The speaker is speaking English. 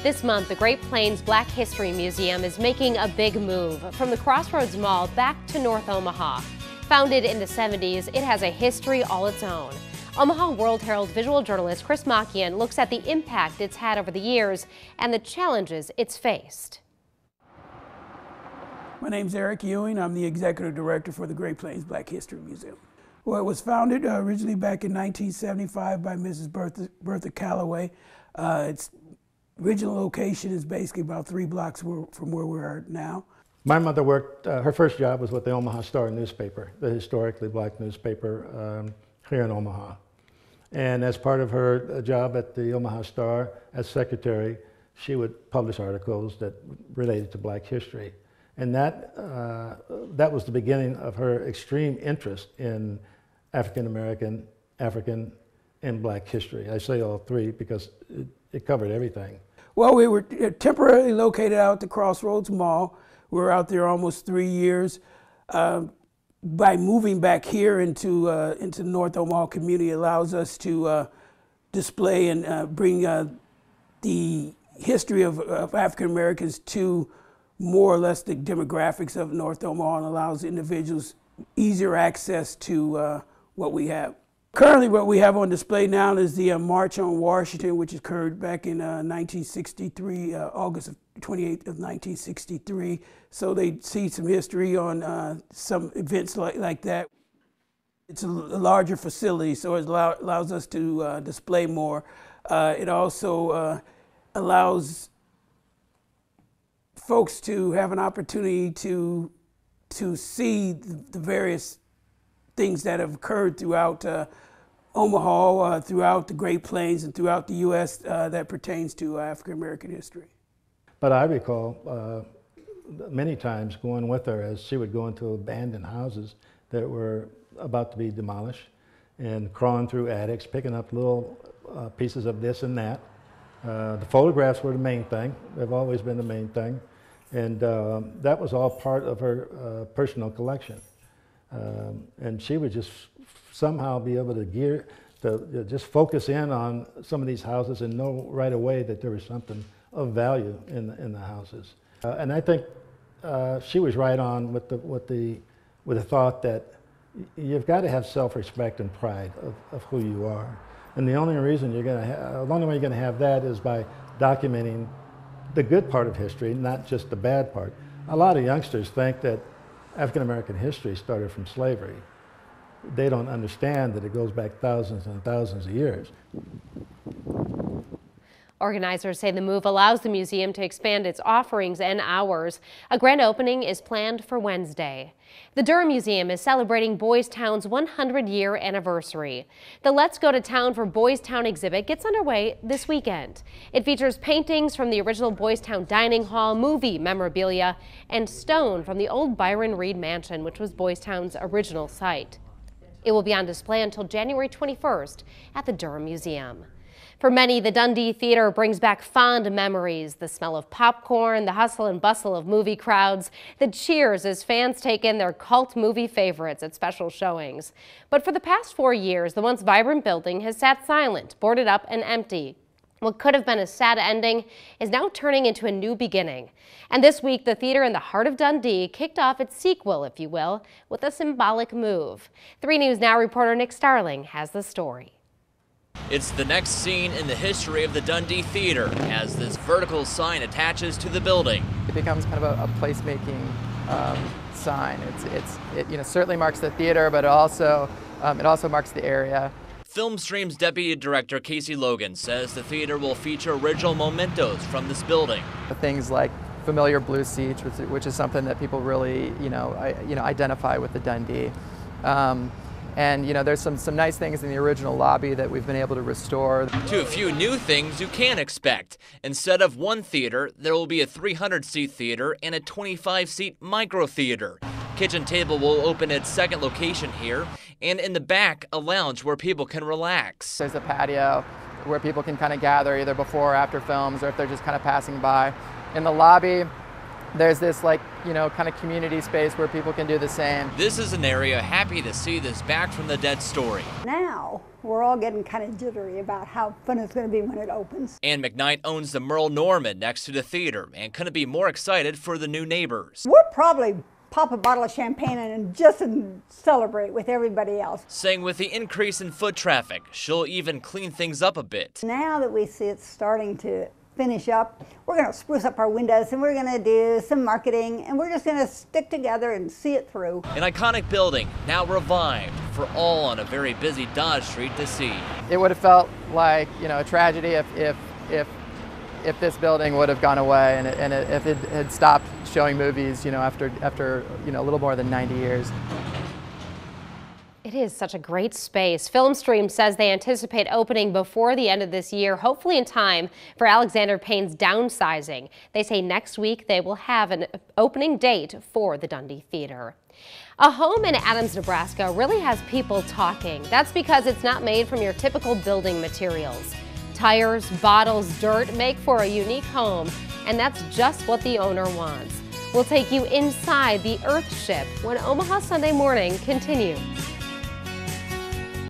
This month, the Great Plains Black History Museum is making a big move from the Crossroads Mall back to North Omaha. Founded in the 70s, it has a history all its own. Omaha World-Herald visual journalist Chris Makian looks at the impact it's had over the years and the challenges it's faced. My name's Eric Ewing. I'm the executive director for the Great Plains Black History Museum. Well, it was founded originally back in 1975 by Mrs. Bertha Calloway. Its original location is basically about 3 blocks from where we are now. My mother worked, her first job was with the Omaha Star newspaper, the historically black newspaper here in Omaha. And as part of her job at the Omaha Star as secretary, she would publish articles that related to black history. And that was the beginning of her extreme interest in African-American, African, and black history. I say all three because it covered everything. Well, we were temporarily located out at the Crossroads Mall. We were out there almost 3 years. By moving back here into the North Omaha community allows us to display and bring the history of African Americans to more or less the demographics of North Omaha and allows individuals easier access to what we have. Currently what we have on display now is the March on Washington, which occurred back in 1963, August 28th of 1963. So they see some history on some events like that. It's a larger facility, so it allows us to display more. It also allows folks to have an opportunity to see the various things that have occurred throughout Omaha, throughout the Great Plains, and throughout the U.S. That pertains to African American history. But I recall many times going with her as she would go into abandoned houses that were about to be demolished and crawling through attics, picking up little pieces of this and that. The photographs were the main thing. They've always been the main thing. And that was all part of her personal collection. And she would just somehow be able to just focus in on some of these houses and know right away that there was something of value in the houses. And I think she was right on with the thought that you've got to have self-respect and pride of who you are. And the only reason the only way you're going to have that is by documenting the good part of history, not just the bad part. A lot of youngsters think that African American history started from slavery. They don't understand that it goes back thousands and thousands of years. Organizers say the move allows the museum to expand its offerings and hours. A grand opening is planned for Wednesday. The Durham Museum is celebrating Boys Town's 100-year anniversary. The Let's Go to Town for Boys Town exhibit gets underway this weekend. It features paintings from the original Boys Town dining hall, movie memorabilia, and stone from the old Byron Reed Mansion, which was Boys Town's original site. It will be on display until January 21st at the Durham Museum. For many, the Dundee Theater brings back fond memories, the smell of popcorn, the hustle and bustle of movie crowds, the cheers as fans take in their cult movie favorites at special showings. But for the past 4 years, the once vibrant building has sat silent, boarded up and empty. What could have been a sad ending is now turning into a new beginning. And this week, the theater in the heart of Dundee kicked off its sequel, if you will, with a symbolic move. 3 News Now reporter Nick Starling has the story. It's the next scene in the history of the Dundee Theater as this vertical sign attaches to the building. It becomes kind of a place-making sign. It certainly marks the theater, but it also marks the area. Filmstream's Deputy Director Casey Logan says the theater will feature original mementos from this building. Things like familiar blue seats, which is something that people really identify with the Dundee. And there's some nice things in the original lobby that we've been able to restore. To a few new things you can expect. Instead of one theater, there will be a 300-seat theater and a 25-seat micro theater. Kitchen Table will open its second location here, and in the back, a lounge where people can relax. There's a patio where people can kind of gather either before or after films, or if they're just kind of passing by. In the lobby, there's this like, you know, kind of community space where people can do the same. This is an area happy to see this back from the dead story. Now, we're all getting kind of jittery about how fun it's going to be when it opens. Ann McKnight owns the Merle Norman next to the theater and couldn't be more excited for the new neighbors. We'll probably pop a bottle of champagne and just celebrate with everybody else. Saying with the increase in foot traffic, she'll even clean things up a bit. Now that we see it's starting to finish up, we're going to spruce up our windows and we're going to do some marketing and we're just going to stick together and see it through. An iconic building now revived for all on a very busy Dodge Street to see. It would have felt like, you know, a tragedy if this building would have gone away and if it had stopped showing movies, you know, after you know, a little more than 90 years. It is such a great space. Filmstream says they anticipate opening before the end of this year, hopefully in time for Alexander Payne's downsizing. They say next week they will have an opening date for the Dundee Theater. A home in Adams, Nebraska really has people talking. That's because it's not made from your typical building materials. Tires, bottles, dirt make for a unique home, and that's just what the owner wants. We'll take you inside the Earth Ship when Omaha Sunday Morning continues.